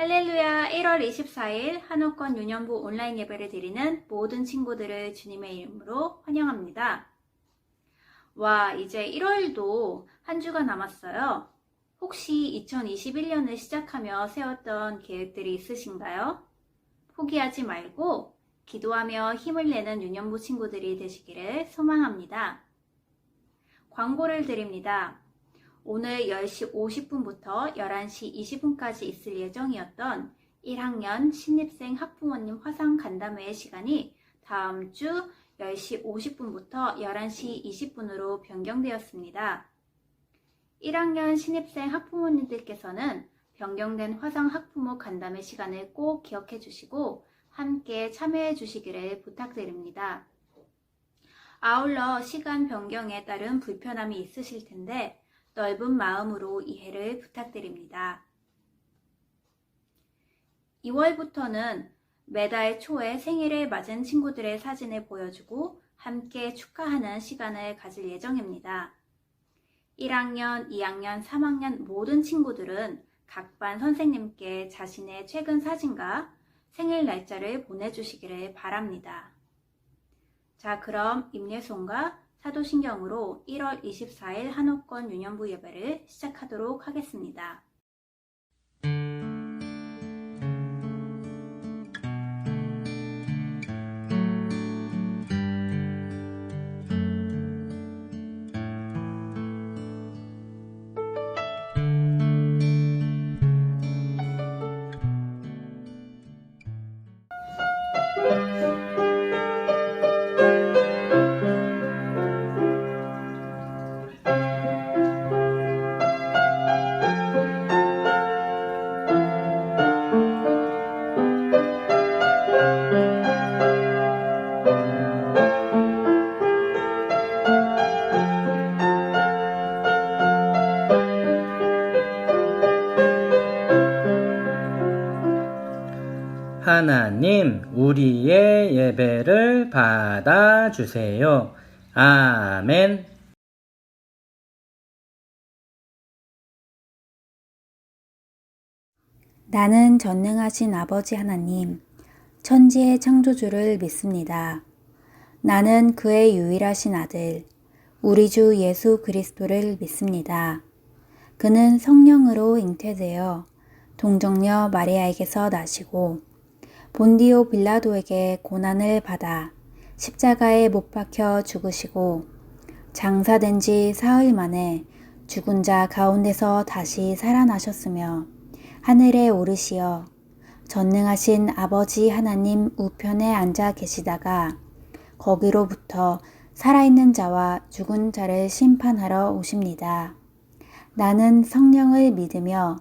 할렐루야. 1월 24일 한옥권 유년부 온라인 예배를 드리는 모든 친구들을 주님의 이름으로 환영합니다. 와, 이제 1월도 한 주가 남았어요. 혹시 2021년을 시작하며 세웠던 계획들이 있으신가요? 포기하지 말고 기도하며 힘을 내는 유년부 친구들이 되시기를 소망합니다. 광고를 드립니다. 오늘 10시 50분부터 11시 20분까지 있을 예정이었던 1학년 신입생 학부모님 화상 간담회의 시간이 다음 주 10시 50분부터 11시 20분으로 변경되었습니다. 1학년 신입생 학부모님들께서는 변경된 화상 학부모 간담회 시간을 꼭 기억해 주시고 함께 참여해 주시기를 부탁드립니다. 아울러 시간 변경에 따른 불편함이 있으실 텐데 넓은 마음으로 이해를 부탁드립니다. 2월부터는 매달 초에 생일을 맞은 친구들의 사진을 보여주고 함께 축하하는 시간을 가질 예정입니다. 1학년, 2학년, 3학년 모든 친구들은 각 반 선생님께 자신의 최근 사진과 생일 날짜를 보내주시기를 바랍니다. 자, 그럼 임예송과 사도신경으로 1월 24일 한옥권 유년부 예배를 시작하도록 하겠습니다. 하나님, 우리의 예배를 받아주세요. 아멘. 나는 전능하신 아버지 하나님, 천지의 창조주를 믿습니다. 나는 그의 유일하신 아들, 우리 주 예수 그리스도를 믿습니다. 그는 성령으로 잉태되어 동정녀 마리아에게서 나시고 본디오 빌라도에게 고난을 받아 십자가에 못 박혀 죽으시고 장사된 지 사흘 만에 죽은 자 가운데서 다시 살아나셨으며 하늘에 오르시어 전능하신 아버지 하나님 우편에 앉아 계시다가 거기로부터 살아있는 자와 죽은 자를 심판하러 오십니다. 나는 성령을 믿으며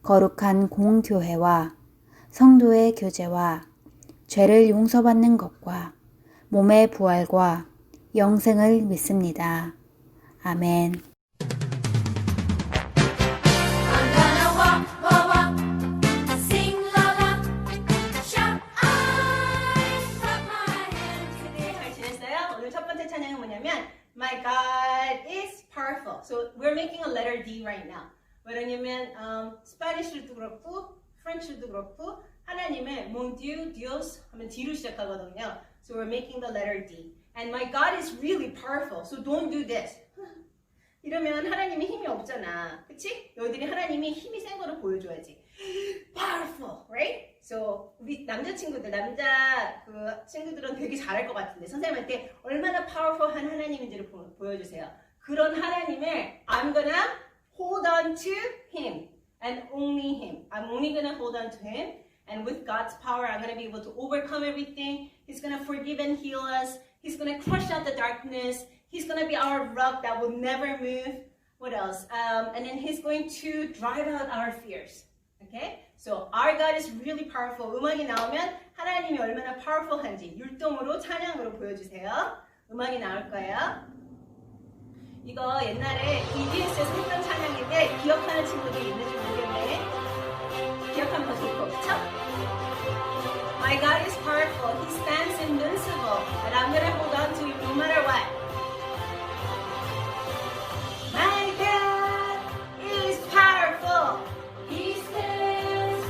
거룩한 공교회와 성도의 교제와 죄를 용서받는 것과 몸의 부활과 영생을 믿습니다. 아멘. My God is powerful. So we're making a letter D right now. 왜냐면 스파니쉬도 그렇고 프렌치도 그렇고 하나님의 mon Dieu, Dios 하면 D로 시작하거든요. So we're making the letter D. And my God is really powerful. So don't do this. 이러면 하나님이 힘이 없잖아. 그치? 너희들이 하나님이 힘이 센 거를 보여줘야지. Powerful, right? So 우리 남자 친구들은 되게 잘할 것 같은데 선생님한테 얼마나 powerful한 하나님인지를 보여주세요. 그런 하나님을 I'm gonna hold on to Him and only Him. I'm only gonna hold on to Him, and with God's power, I'm gonna be able to overcome everything. He's gonna forgive and heal us. He's gonna crush out the darkness. He's gonna be our rock that will never move. What else? And then He's going to drive out our fears. Okay? So our God is really powerful. 음악이 나오면 하나님이 얼마나 powerful한지 율동으로 찬양으로 보여주세요. 음악이 나올 거예요. 이거 옛날에 EBS에서 했던 찬양인데 기억하는 친구들이 있는지 모르겠네. 기억하면 더 좋을 것 같죠? My God is powerful. He stands invincible. And I'm gonna hold on to Him no matter what. My God is powerful. He stands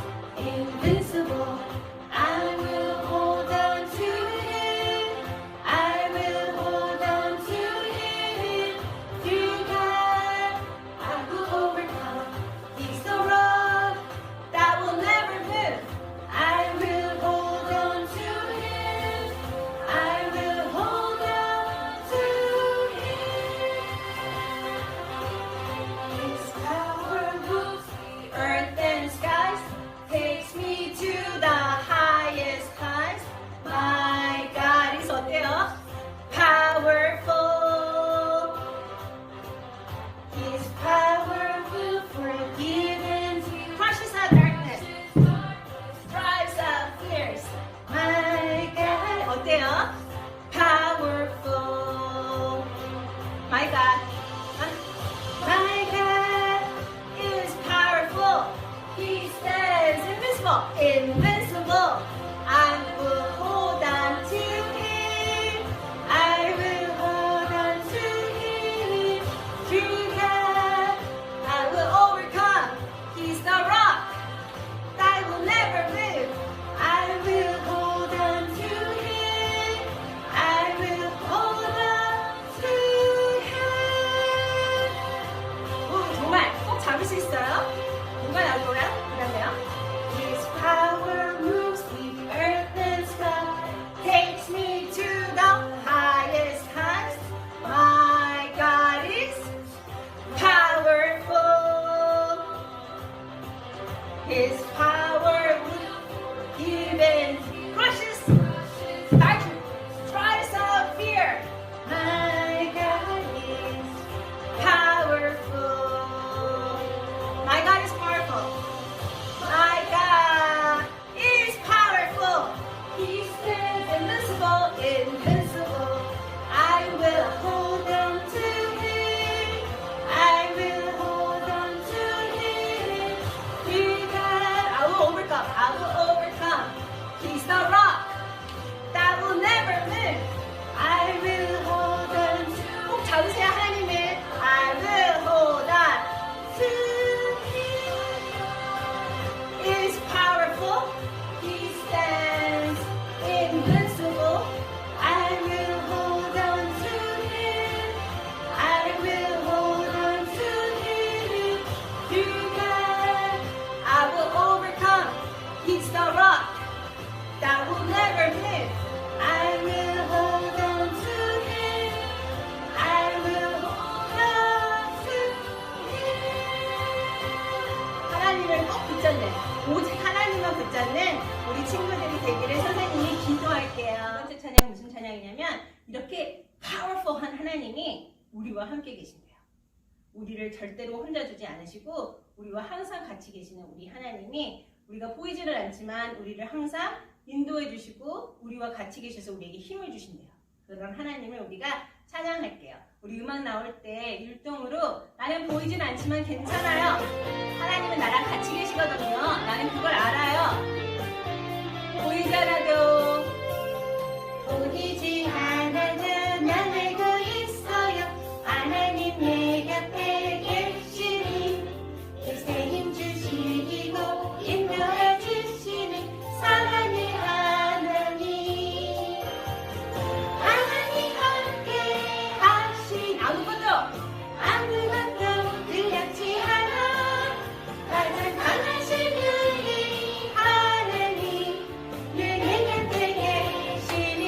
왜냐면 이렇게 파워풀한 하나님이 우리와 함께 계신대요. 우리를 절대로 혼자 두지 않으시고 우리와 항상 같이 계시는 우리 하나님이 우리가 보이지는 않지만 우리를 항상 인도해 주시고 우리와 같이 계셔서 우리에게 힘을 주신대요. 그런 하나님을 우리가 찬양할게요. 우리 음악 나올 때 율동으로 나는 보이진 않지만 괜찮아요. 하나님은 나랑 같이 계시거든요. 나는 그걸 알아요. 보이지 않아도 보이지 않아도 난 알고 있어요. 하나님 내 곁에 계시니 글쎄 힘주시고 인도해 주시는 사랑의 하나님. 하나님 함께 하신 아무것도 두렵지 않아. 가장 강하신 우리 하나님 늘 내 곁에 계시니.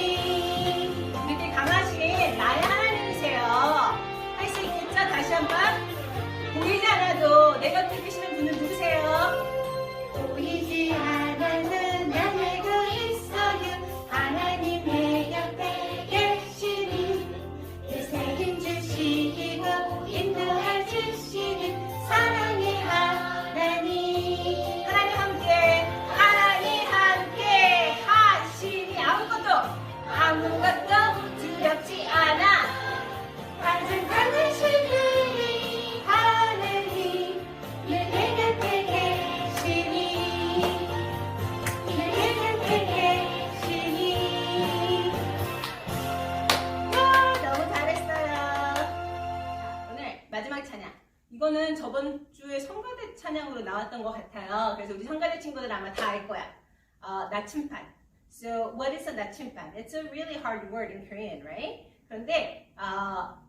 이렇게 강하신 나의 하나님이세요. 할 수 있겠죠? 다시 한번. 보이지 않아도 내 곁에 계시는 분은 누구세요? 보이지 않아도 난 알고 있어요. 하나님 내 곁에 계시니 글쎄 힘주시고 인도해 주시는 사랑의 하나님. 하나님 함께 하시니 아무것도 두렵지 않아. 가장 강하신 우리 하나님 늘 내 곁에 계시니 늘 내 곁에 계시니. 너무 잘했어요. 자, 오늘 마지막 찬양. 이거는 저번 주에 성가대 찬양으로 나왔던 것 같아요. 그래서 우리 성가대 친구들 아마 다 알 거야. 나침반. So, what is a 나침반? It's a really hard word in Korean, right? 그런데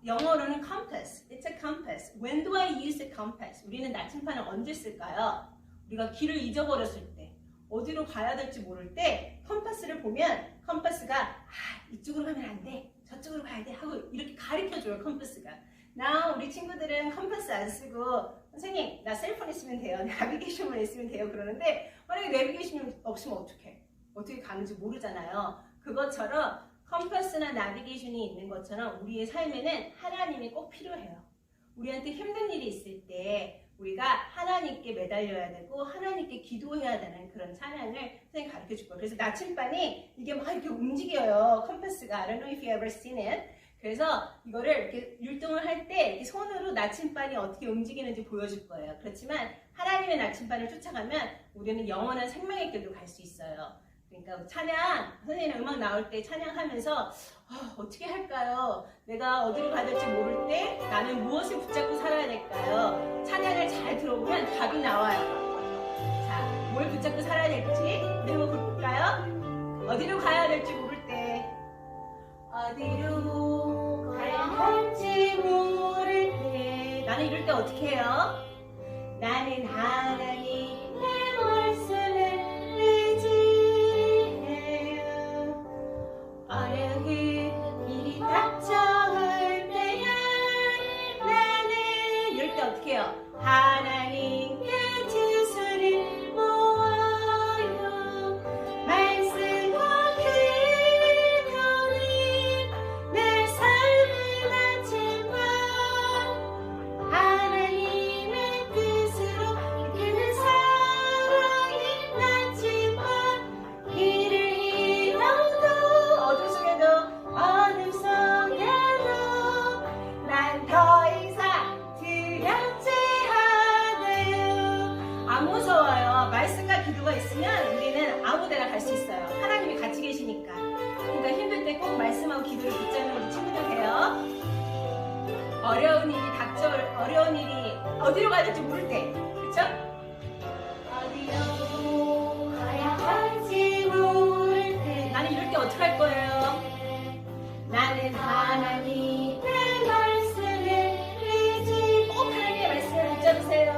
영어로는 compass. It's a compass. When do I use the compass? 우리는 나침반을 언제 쓸까요? 우리가 길을 잊어버렸을 때, 어디로 가야 될지 모를 때 컴파스를 보면 컴파스가 이쪽으로 가면 안 돼, 저쪽으로 가야 돼 하고 이렇게 가르쳐줘요. 컴파스가. 나 우리 친구들은 컴파스 안 쓰고 선생님 나 셀폰 있으면 돼요, 내비게이션만 있으면 돼요 그러는데 만약에 내비게이션이 없으면 어떻게 가는지 모르잖아요. 그것처럼 컴파스나 내비게이션이 있는 것처럼 우리의 삶에는 하나님이 꼭 필요해요. 우리한테 힘든 일이 있을 때 우리가 하나님께 매달려야 되고 하나님께 기도해야 되는 그런 찬양을 선생님이 가르쳐 줄 거예요. 그래서 나침반이 이게 막 이렇게 움직여요. 컴파스가. I don't know if you ever seen it. 그래서 이거를 이렇게 율동을 할 때 이렇게 손으로 나침반이 어떻게 움직이는지 보여줄 거예요. 그렇지만 하나님의 나침반을 쫓아가면 우리는 영원한 생명의 길로 갈 수 있어요. 그러니까 찬양, 선생님 음악 나올 때 찬양하면서 어떻게 할까요? 내가 어디로 가야 될지 모를 때 나는 무엇을 붙잡고 살아야 될까요? 찬양을 잘 들어보면 답이 나와요. 자, 뭘 붙잡고 살아야 될지 우리 한번 볼까요? 어디로 가야 될지 모를 때 어디로 가야 할지 모를 때 나는 이럴 때 어떻게 해요? 나는 하나님의 말씀을 의지해요. 어려운 일이 닥쳐올 때야 나는 이럴 때 어떻게 해요? 하나님께 두 손을 모아요. 말씀과 기도는 내 삶의 나침반. 하나님의 뜻으로 이끄는 사랑의 나침반. 길을 잃어도 어둠 속에도 난 더 이상 두렵지 않아요. 안 무서워요. 말씀과 기도가 있으면 우리는 아무 데나 갈 수 있어요. 하나님이 같이 계시니까. 그러니까 힘들 때 꼭 말씀하고 기도를 붙잡는 우리 친구들 돼요. 어려운 일이 어디로 가야 될지 모를 때, 그쵸? 어디로 가야 할지 모를 때 나는 이럴 때 어떻게 할 거예요? 나는 하나님의 말씀을 의지. 꼭 하나님의 말씀을 붙잡으세요.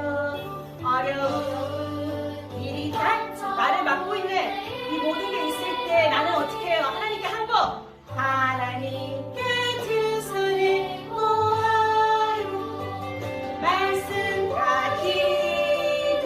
어려운 일이 나를 막고 있는 이 모든 게 있을 때 나는 어떻게 해요? 하나님께 한번 하나님께 두 손을 모아요. 말씀과 기도는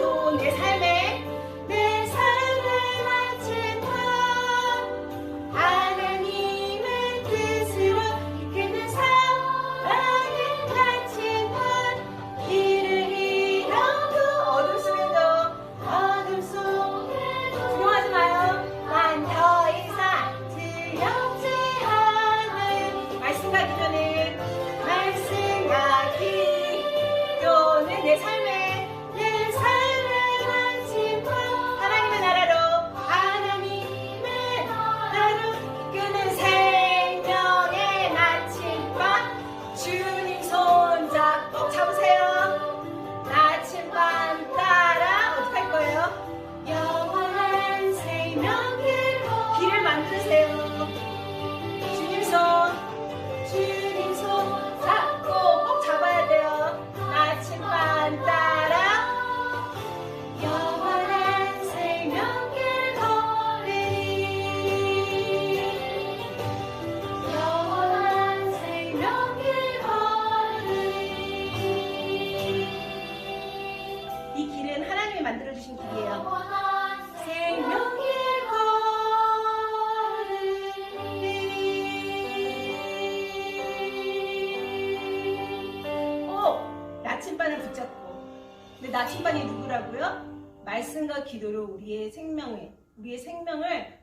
나침반이 누구라고요? 말씀과 기도로 우리의 생명을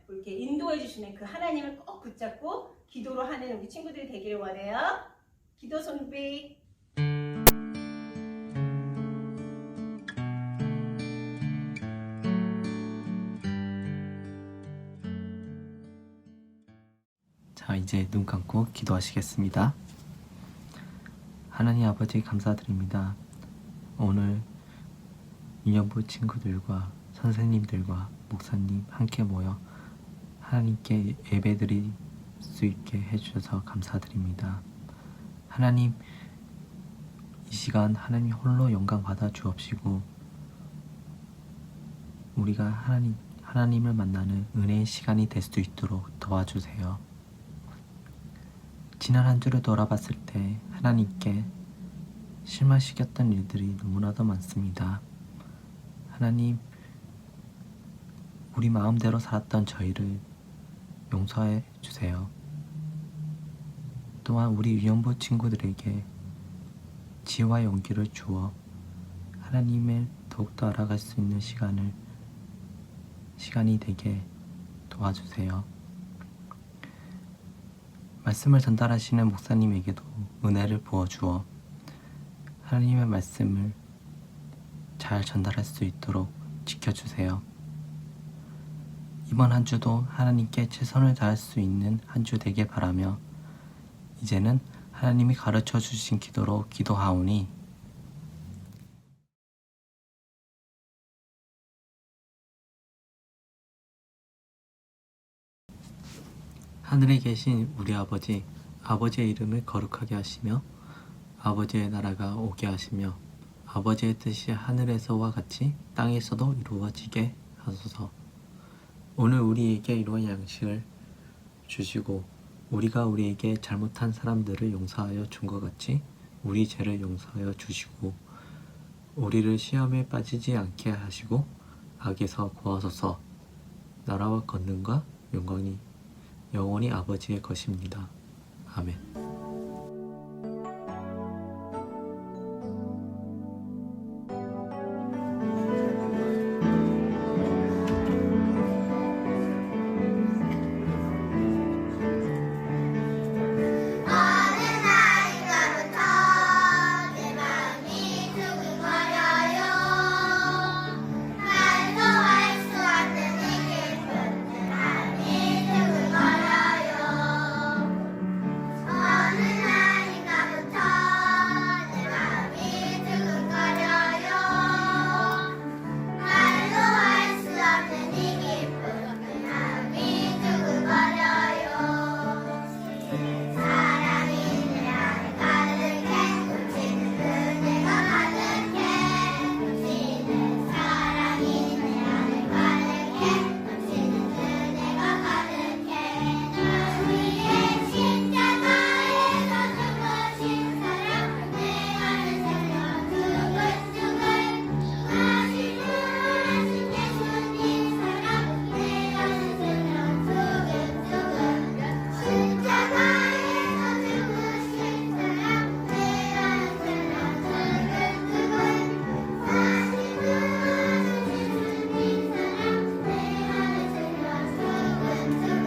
이렇게 인도해 주시는 그 하나님을 꼭 붙잡고 기도로 하는 우리 친구들이 되기를 원해요. 기도 준비. 자, 이제 눈 감고 기도하시겠습니다. 하나님 아버지 감사드립니다. 오늘 유년부 친구들과 선생님들과 목사님 함께 모여 하나님께 예배드릴 수 있게 해주셔서 감사드립니다. 하나님, 이 시간 하나님 홀로 영광 받아 주옵시고 우리가 하나님을 만나는 은혜의 시간이 될 수 있도록 도와주세요. 지난 한 주를 돌아봤을 때 하나님께 실망시켰던 일들이 너무나도 많습니다. 하나님, 우리 마음대로 살았던 저희를 용서해 주세요. 또한 우리 위원부 친구들에게 지혜와 용기를 주어 하나님을 더욱더 알아갈 수 있는 시간이 되게 도와주세요. 말씀을 전달하시는 목사님에게도 은혜를 부어주어 하나님의 말씀을 잘 전달할 수 있도록 지켜주세요. 이번 한 주도 하나님께 최선을 다할 수 있는 한 주 되길 바라며 이제는 하나님이 가르쳐 주신 기도로 기도하오니 하늘에 계신 우리 아버지, 아버지의 이름을 거룩하게 하시며 아버지의 나라가 오게 하시며 아버지의 뜻이 하늘에서와 같이 땅에서도 이루어지게 하소서. 오늘 우리에게 이러한 양식을 주시고 우리가 우리에게 잘못한 사람들을 용서하여 준 것 같이 우리 죄를 용서하여 주시고 우리를 시험에 빠지지 않게 하시고 악에서 구하소서. 나라와 권능과 영광이 영원히 아버지의 것입니다. 아멘. 어느 날인가부터 내 마음이 두근거려요. 말도 할 수 없는 이 기쁜 내 마음이 두근거려요. 어느 날인가부터 내 마음이 두근거려요. 말도 할 수 없는 이 기쁜 내 마음이 두근거려요. 사랑이 내 안에 가득해 넘치는 은혜가 가득해 넘치는 사랑이 내 안에 가득해 넘치는 은혜가 가득해 나 위에 십자가에서 죽으신 사랑 내 안에 살려 두근두근 하신 예수님 사랑 내 안에 살려 두근두근 십자가에서 죽으신 사랑 내 안에 살려 두근두근 하신 예수님 사랑 내 안에 살려 두근두근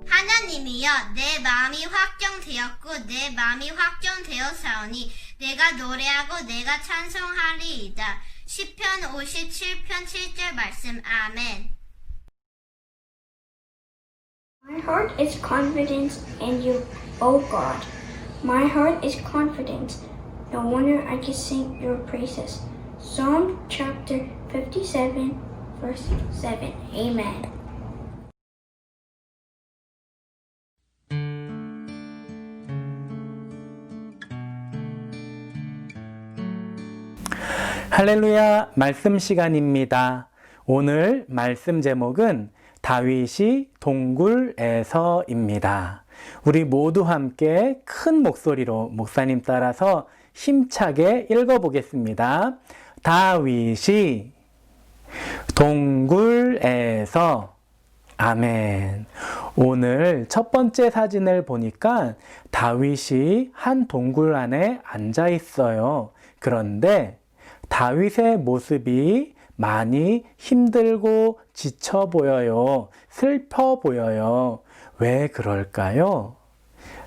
하나님이여 내 마음이 확정되었고 내 마음이 확정되었사오니 내가 노래하고 내가 찬송하리이다. 시편 57편 7절 말씀. 아멘. My heart is confident in you, O God. My heart is confident. No wonder I can sing your praises. Psalm chapter 57, verse 7. Amen. 할렐루야, 말씀 시간입니다. 오늘 말씀 제목은 다윗이 동굴에서입니다. 우리 모두 함께 큰 목소리로 목사님 따라서 힘차게 읽어보겠습니다. 다윗이 동굴에서. 아멘. 오늘 첫 번째 사진을 보니까 다윗이 한 동굴 안에 앉아 있어요. 그런데 다윗의 모습이 많이 힘들고 지쳐 보여요. 슬퍼 보여요. 왜 그럴까요?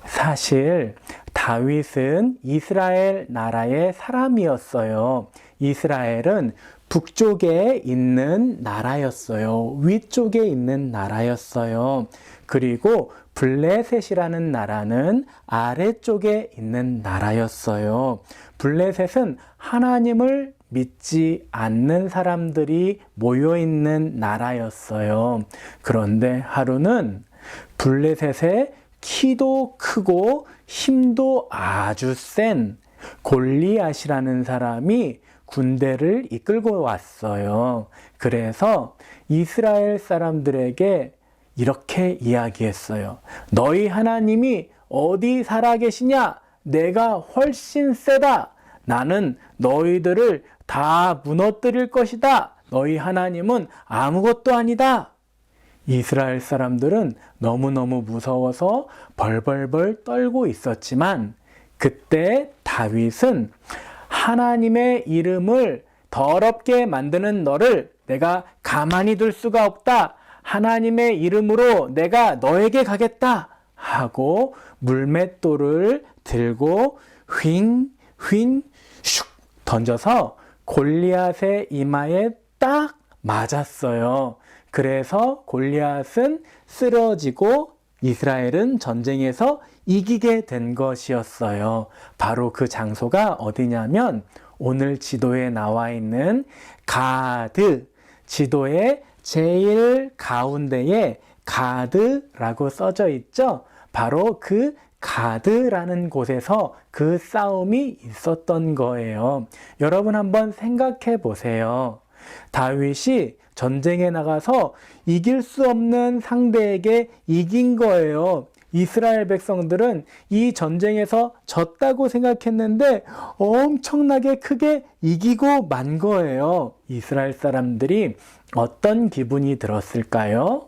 사실 다윗은 이스라엘 나라의 사람이었어요. 이스라엘은 북쪽에 있는 나라였어요. 위쪽에 있는 나라였어요. 그리고 블레셋이라는 나라는 아래쪽에 있는 나라였어요. 블레셋은 하나님을 믿지 않는 사람들이 모여있는 나라였어요. 그런데 하루는 블레셋의 키도 크고 힘도 아주 센 골리앗이라는 사람이 군대를 이끌고 왔어요. 그래서 이스라엘 사람들에게 이렇게 이야기했어요. 너희 하나님이 어디 살아계시냐? 내가 훨씬 세다. 나는 너희들을 다 무너뜨릴 것이다. 너희 하나님은 아무것도 아니다. 이스라엘 사람들은 너무너무 무서워서 벌벌벌 떨고 있었지만 그때 다윗은 하나님의 이름을 더럽게 만드는 너를 내가 가만히 둘 수가 없다. 하나님의 이름으로 내가 너에게 가겠다. 하고 물맷돌을 들고 휭 슉 던져서 골리앗의 이마에 딱 맞았어요. 그래서 골리앗은 쓰러지고 이스라엘은 전쟁에서 이기게 된 것이었어요. 바로 그 장소가 어디냐면 오늘 지도에 나와 있는 가드, 지도의 제일 가운데에 가드라고 써져 있죠. 바로 그 가드라는 곳에서 그 싸움이 있었던 거예요. 여러분 한번 생각해 보세요. 다윗이 전쟁에 나가서 이길 수 없는 상대에게 이긴 거예요. 이스라엘 백성들은 이 전쟁에서 졌다고 생각했는데 엄청나게 크게 이기고 만 거예요. 이스라엘 사람들이 어떤 기분이 들었을까요?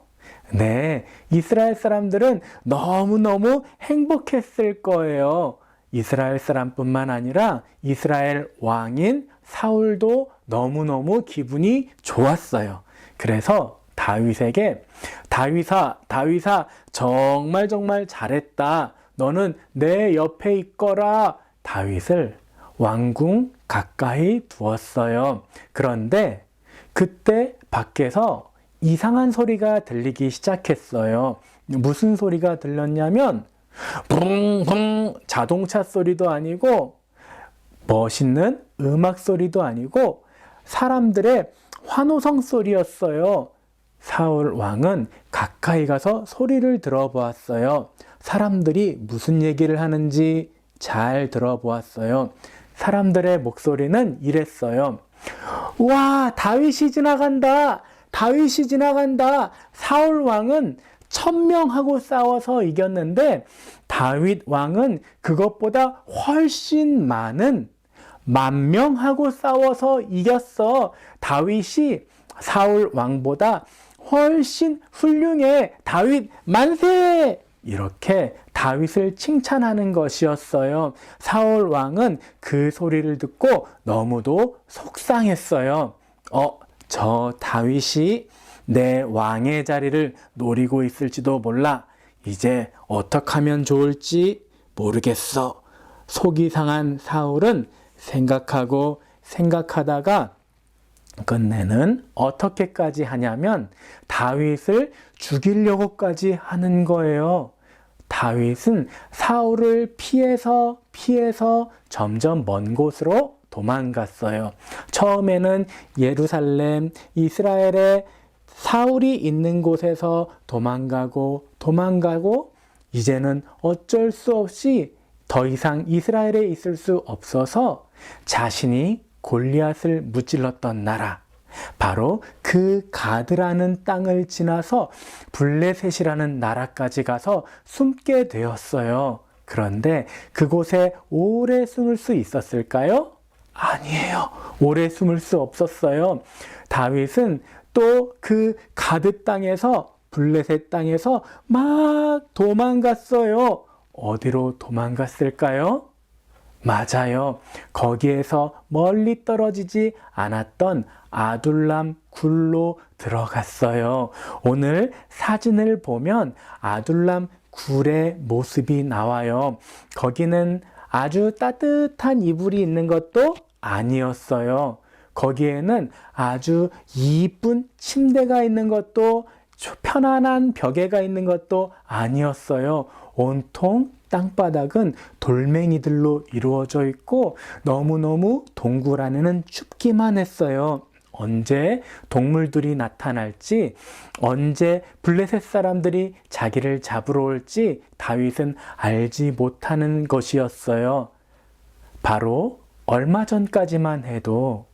네, 이스라엘 사람들은 너무너무 행복했을 거예요. 이스라엘 사람뿐만 아니라 이스라엘 왕인 사울도 너무너무 기분이 좋았어요. 그래서 다윗에게 다윗아 정말 잘했다. 너는 내 옆에 있거라. 다윗을 왕궁 가까이 두었어요. 그런데 그때 밖에서 이상한 소리가 들리기 시작했어요. 무슨 소리가 들렸냐면 붕붕 자동차 소리도 아니고 멋있는 음악 소리도 아니고 사람들의 환호성 소리였어요. 사울 왕은 가까이 가서 소리를 들어보았어요. 사람들이 무슨 얘기를 하는지 잘 들어보았어요. 사람들의 목소리는 이랬어요. 와, 다윗이 지나간다. 다윗이 지나간다. 사울 왕은 1000명하고 싸워서 이겼는데 다윗 왕은 그것보다 훨씬 많은 10,000명하고 싸워서 이겼어. 다윗이 사울 왕보다 훨씬 훌륭해. 다윗 만세! 이렇게 다윗을 칭찬하는 것이었어요. 사울 왕은 그 소리를 듣고 너무도 속상했어요. 저 다윗이 내 왕의 자리를 노리고 있을지도 몰라. 이제 어떻게 하면 좋을지 모르겠어. 속이 상한 사울은 생각하고 생각하다가 끝내는 어떻게까지 하냐면 다윗을 죽이려고까지 하는 거예요. 다윗은 사울을 피해서 점점 먼 곳으로 도망갔어요. 처음에는 예루살렘, 이스라엘의 사울이 있는 곳에서 도망가고 이제는 어쩔 수 없이 더 이상 이스라엘에 있을 수 없어서 자신이 골리앗을 무찔렀던 나라, 바로 그 가드라는 땅을 지나서 블레셋이라는 나라까지 가서 숨게 되었어요. 그런데 그곳에 오래 숨을 수 있었을까요? 아니에요. 오래 숨을 수 없었어요. 다윗은 또 그 가드 땅에서 블레셋 땅에서 막 도망갔어요. 어디로 도망갔을까요? 맞아요. 거기에서 멀리 떨어지지 않았던 아둘람 굴로 들어갔어요. 오늘 사진을 보면 아둘람 굴의 모습이 나와요. 거기는 아주 따뜻한 이불이 있는 것도 아니었어요. 거기에는 아주 이쁜 침대가 있는 것도 편안한 벽에가 있는 것도 아니었어요. 온통 땅바닥은 돌멩이들로 이루어져 있고 너무너무 동굴 안에는 춥기만 했어요. 언제 동물들이 나타날지, 언제 블레셋 사람들이 자기를 잡으러 올지 다윗은 알지 못하는 것이었어요. 바로 얼마 전까지만 해도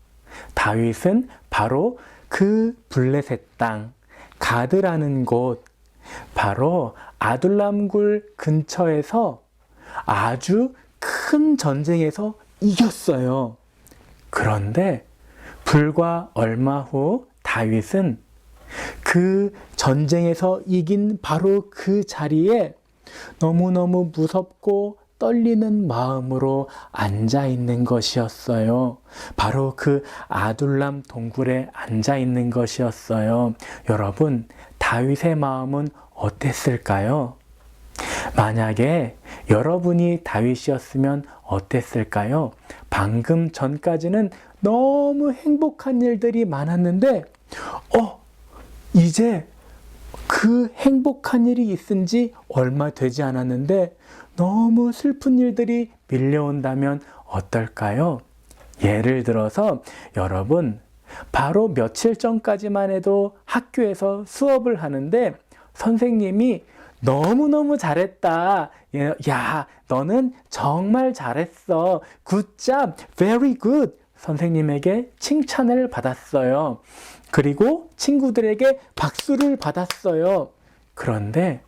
다윗은 바로 그 블레셋 땅, 가드라는 곳, 바로 아둘람굴 근처에서 아주 큰 전쟁에서 이겼어요. 그런데 불과 얼마 후 다윗은 그 전쟁에서 이긴 바로 그 자리에 너무너무 무섭고 떨리는 마음으로 앉아 있는 것이었어요. 바로 그 아둘람 동굴에 앉아 있는 것이었어요. 여러분, 다윗의 마음은 어땠을까요? 만약에 여러분이 다윗이었으면 어땠을까요? 방금 전까지는 너무 행복한 일들이 많았는데, 이제 그 행복한 일이 있은 지 얼마 되지 않았는데 너무 슬픈 일들이 밀려온다면 어떨까요? 예를 들어서 여러분, 바로 며칠 전까지만 해도 학교에서 수업을 하는데 선생님이 너무너무 잘했다. 야, 너는 정말 잘했어. Good job. Very good. 선생님에게 칭찬을 받았어요. 그리고 친구들에게 박수를 받았어요. 그런데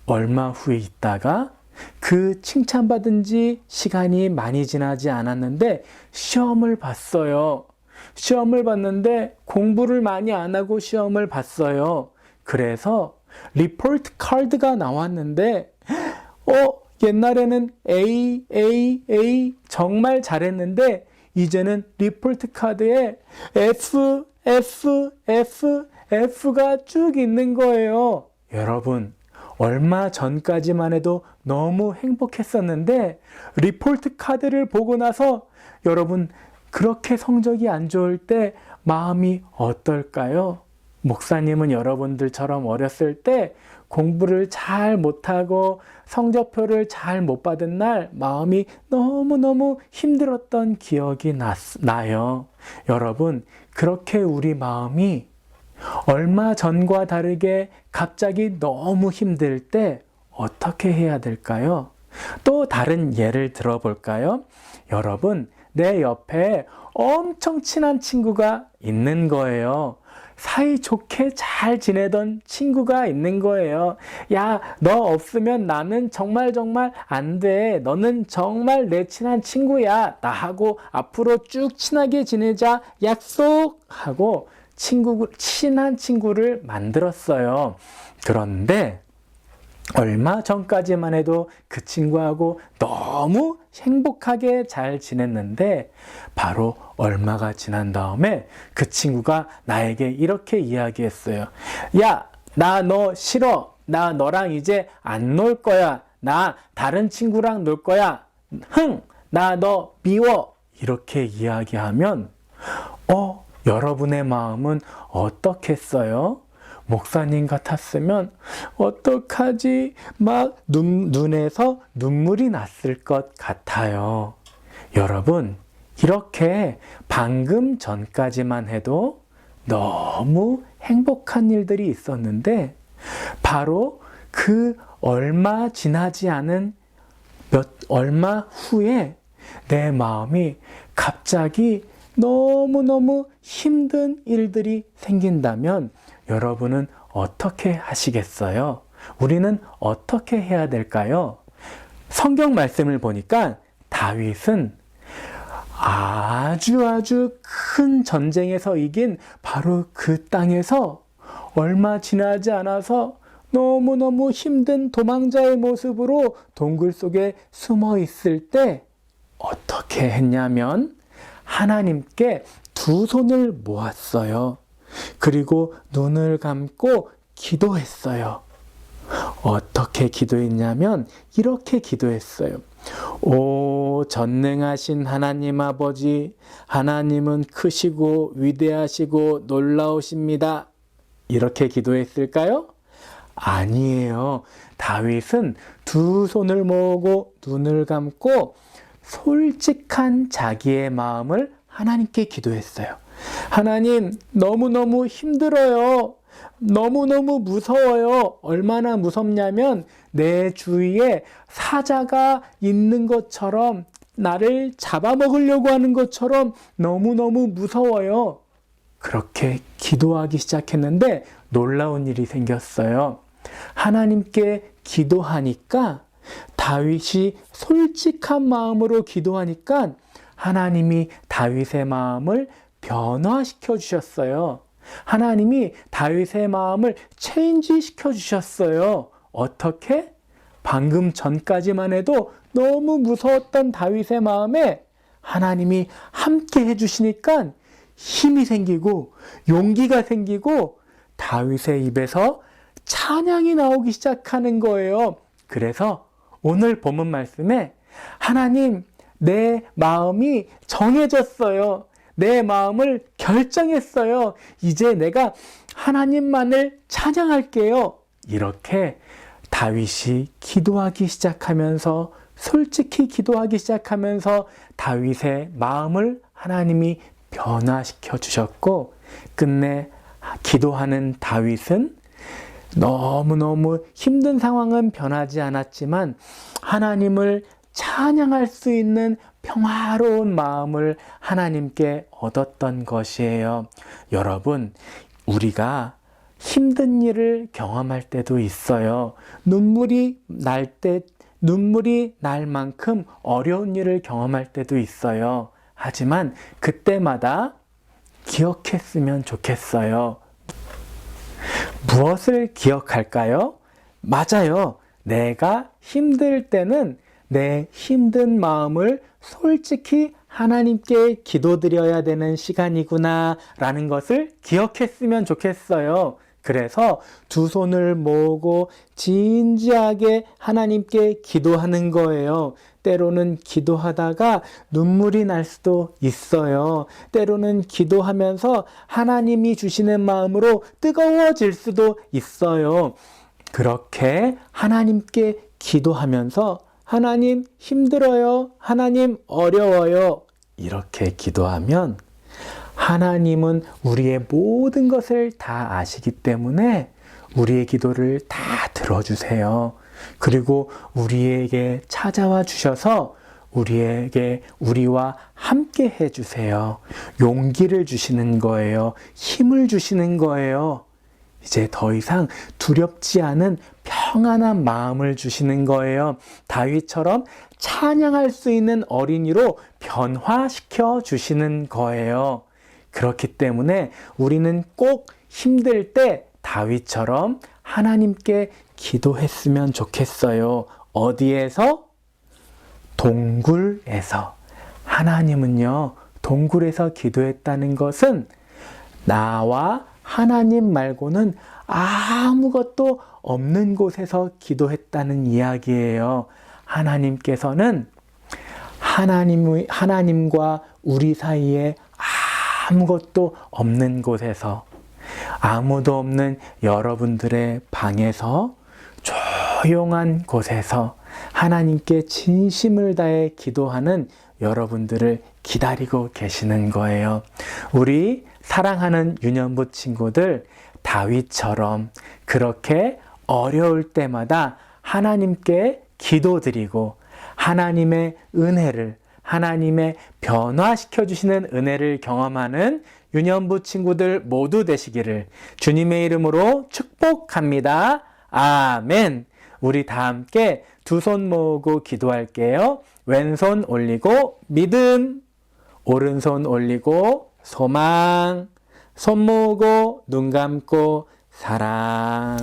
얼마 후에 있다가 그 칭찬받은 지 시간이 많이 지나지 않았는데 시험을 봤어요. 시험을 봤는데 공부를 많이 안 하고 시험을 봤어요. 그래서 리포트 카드가 나왔는데 옛날에는 A 정말 잘했는데 이제는 리포트 카드에 F가 쭉 있는 거예요. 여러분, 얼마 전까지만 해도 너무 행복했었는데 리포트 카드를 보고 나서 여러분, 그렇게 성적이 안 좋을 때 마음이 어떨까요? 목사님은 여러분들처럼 어렸을 때 공부를 잘 못하고 성적표를 잘 못 받은 날 마음이 너무너무 힘들었던 기억이 나요. 여러분, 그렇게 우리 마음이 얼마 전과 다르게 갑자기 너무 힘들 때 어떻게 해야 될까요? 또 다른 예를 들어볼까요? 여러분, 내 옆에 엄청 친한 친구가 있는 거예요. 사이좋게 잘 지내던 친구가 있는 거예요. 야, 너 없으면 나는 정말 안 돼. 너는 정말 내 친한 친구야. 나하고 앞으로 쭉 친하게 지내자. 약속하고 친한 친구를 만들었어요. 그런데 얼마 전까지만 해도 그 친구하고 너무 행복하게 잘 지냈는데 바로 얼마가 지난 다음에 그 친구가 나에게 이렇게 이야기했어요. 야, 나 너 싫어. 나 너랑 이제 안 놀 거야. 나 다른 친구랑 놀 거야. 나 너 미워. 이렇게 이야기하면 여러분의 마음은 어떻겠어요? 목사님 같았으면 어떡하지? 막 눈에서 눈물이 났을 것 같아요. 여러분, 이렇게 방금 전까지만 해도 너무 행복한 일들이 있었는데 바로 그 얼마 지나지 않은 얼마 후에 내 마음이 갑자기 너무너무 힘든 일들이 생긴다면 여러분은 어떻게 하시겠어요? 우리는 어떻게 해야 될까요? 성경 말씀을 보니까 다윗은 아주 큰 전쟁에서 이긴 바로 그 땅에서 얼마 지나지 않아서 너무너무 힘든 도망자의 모습으로 동굴 속에 숨어 있을 때 어떻게 했냐면 하나님께 두 손을 모았어요. 그리고 눈을 감고 기도했어요. 어떻게 기도했냐면 이렇게 기도했어요. 오 전능하신 하나님 아버지, 하나님은 크시고 위대하시고 놀라우십니다. 이렇게 기도했을까요? 아니에요. 다윗은 두 손을 모으고 눈을 감고 솔직한 자기의 마음을 하나님께 기도했어요. 하나님, 너무너무 힘들어요. 너무너무 무서워요. 얼마나 무섭냐면 내 주위에 사자가 있는 것처럼, 나를 잡아먹으려고 하는 것처럼 너무너무 무서워요. 그렇게 기도하기 시작했는데 놀라운 일이 생겼어요. 하나님께 기도하니까, 다윗이 솔직한 마음으로 기도하니까 하나님이 다윗의 마음을 변화시켜 주셨어요. 하나님이 다윗의 마음을 체인지 시켜 주셨어요. 어떻게? 방금 전까지만 해도 너무 무서웠던 다윗의 마음에 하나님이 함께 해주시니까 힘이 생기고 용기가 생기고 다윗의 입에서 찬양이 나오기 시작하는 거예요. 그래서 오늘 본문 말씀에 하나님, 내 마음이 정해졌어요. 내 마음을 결정했어요. 이제 내가 하나님만을 찬양할게요. 이렇게 다윗이 기도하기 시작하면서, 솔직히 기도하기 시작하면서 다윗의 마음을 하나님이 변화시켜 주셨고, 끝내 기도하는 다윗은 너무너무 힘든 상황은 변하지 않았지만 하나님을 찬양할 수 있는 평화로운 마음을 하나님께 얻었던 것이에요. 여러분, 우리가 힘든 일을 경험할 때도 있어요. 눈물이 날 만큼 어려운 일을 경험할 때도 있어요. 하지만 그때마다 기억했으면 좋겠어요. 무엇을 기억할까요? 맞아요. 내가 힘들 때는 내 힘든 마음을 솔직히 하나님께 기도드려야 되는 시간이구나 라는 것을 기억했으면 좋겠어요. 그래서 두 손을 모으고 진지하게 하나님께 기도하는 거예요. 때로는 기도하다가 눈물이 날 수도 있어요. 때로는 기도하면서 하나님이 주시는 마음으로 뜨거워질 수도 있어요. 그렇게 하나님께 기도하면서 하나님 힘들어요. 하나님 어려워요. 이렇게 기도하면 하나님은 우리의 모든 것을 다 아시기 때문에 우리의 기도를 다 들어주세요. 그리고 우리에게 찾아와 주셔서 우리와 함께 해주세요. 용기를 주시는 거예요. 힘을 주시는 거예요. 이제 더 이상 두렵지 않은 평안한 마음을 주시는 거예요. 다윗처럼 찬양할 수 있는 어린이로 변화시켜 주시는 거예요. 그렇기 때문에 우리는 꼭 힘들 때 다윗처럼 하나님께 기도했으면 좋겠어요. 어디에서? 동굴에서. 하나님은요, 동굴에서 기도했다는 것은 나와 하나님 말고는 아무것도 없는 곳에서 기도했다는 이야기예요. 하나님께서는 하나님과 우리 사이에 아무것도 없는 곳에서, 아무도 없는 여러분들의 방에서, 조용한 곳에서 하나님께 진심을 다해 기도하는 여러분들을 기다리고 계시는 거예요. 우리 사랑하는 유년부 친구들, 다윗처럼 그렇게 어려울 때마다 하나님께 기도드리고 하나님의 은혜를, 하나님의 변화시켜 주시는 은혜를 경험하는 유년부 친구들 모두 되시기를 주님의 이름으로 축복합니다. 아멘. 우리 다 함께 두 손 모으고 기도할게요. 왼손 올리고 믿음, 오른손 올리고 소망, 손 모으고 눈 감고 사랑.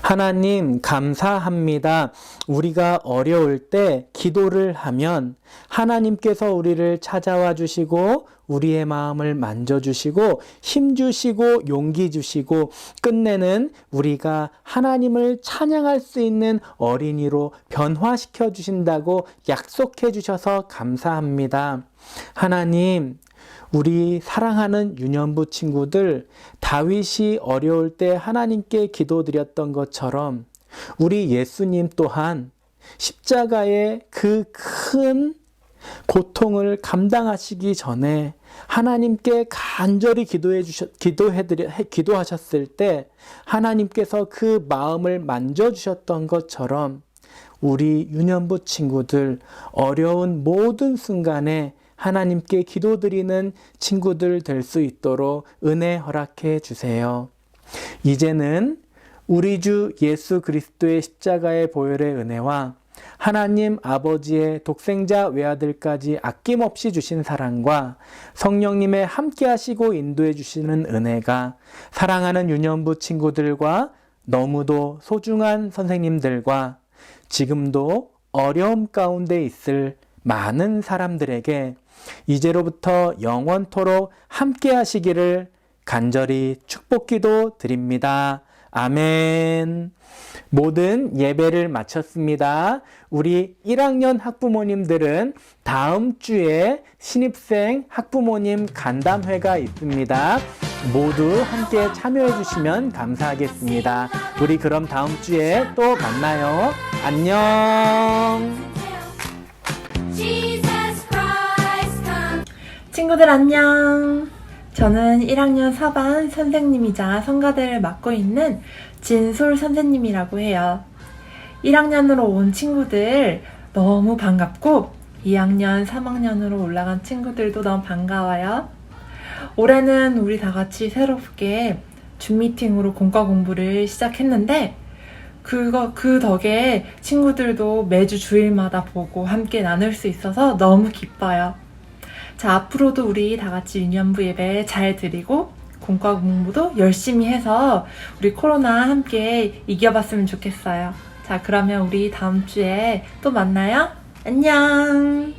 하나님 감사합니다. 우리가 어려울 때 기도를 하면 하나님께서 우리를 찾아와 주시고 우리의 마음을 만져주시고 힘주시고 용기 주시고 끝내는 우리가 하나님을 찬양할 수 있는 어린이로 변화시켜 주신다고 약속해 주셔서 감사합니다. 하나님, 우리 사랑하는 유년부 친구들, 다윗이 어려울 때 하나님께 기도드렸던 것처럼 우리 예수님 또한 십자가의 그 큰 고통을 감당하시기 전에 하나님께 간절히 기도하셨을 때 하나님께서 그 마음을 만져주셨던 것처럼 우리 유년부 친구들 어려운 모든 순간에 하나님께 기도드리는 친구들 될 수 있도록 은혜 허락해 주세요. 이제는 우리 주 예수 그리스도의 십자가의 보혈의 은혜와 하나님 아버지의 독생자 외아들까지 아낌없이 주신 사랑과 성령님의 함께 하시고 인도해 주시는 은혜가 사랑하는 유년부 친구들과 너무도 소중한 선생님들과 지금도 어려움 가운데 있을 많은 사람들에게 이제로부터 영원토록 함께 하시기를 간절히 축복기도 드립니다. 아멘. 모든 예배를 마쳤습니다. 우리 1학년 학부모님들은 다음 주에 신입생 학부모님 간담회가 있습니다. 모두 함께 참여해 주시면 감사하겠습니다. 우리 그럼 다음 주에 또 만나요. 안녕. 친구들 안녕. 저는 1학년 4반 선생님이자 성가대를 맡고 있는 진솔 선생님이라고 해요. 1학년으로 온 친구들 너무 반갑고 2학년, 3학년으로 올라간 친구들도 너무 반가워요. 올해는 우리 다 같이 새롭게 줌 미팅으로 공과 공부를 시작했는데 그 덕에 친구들도 매주 주일마다 보고 함께 나눌 수 있어서 너무 기뻐요. 자, 앞으로도 우리 다 같이 유년부 예배 잘 드리고 공과 공부도 열심히 해서 우리 코로나 함께 이겨봤으면 좋겠어요. 자, 그러면 우리 다음 주에 또 만나요. 안녕.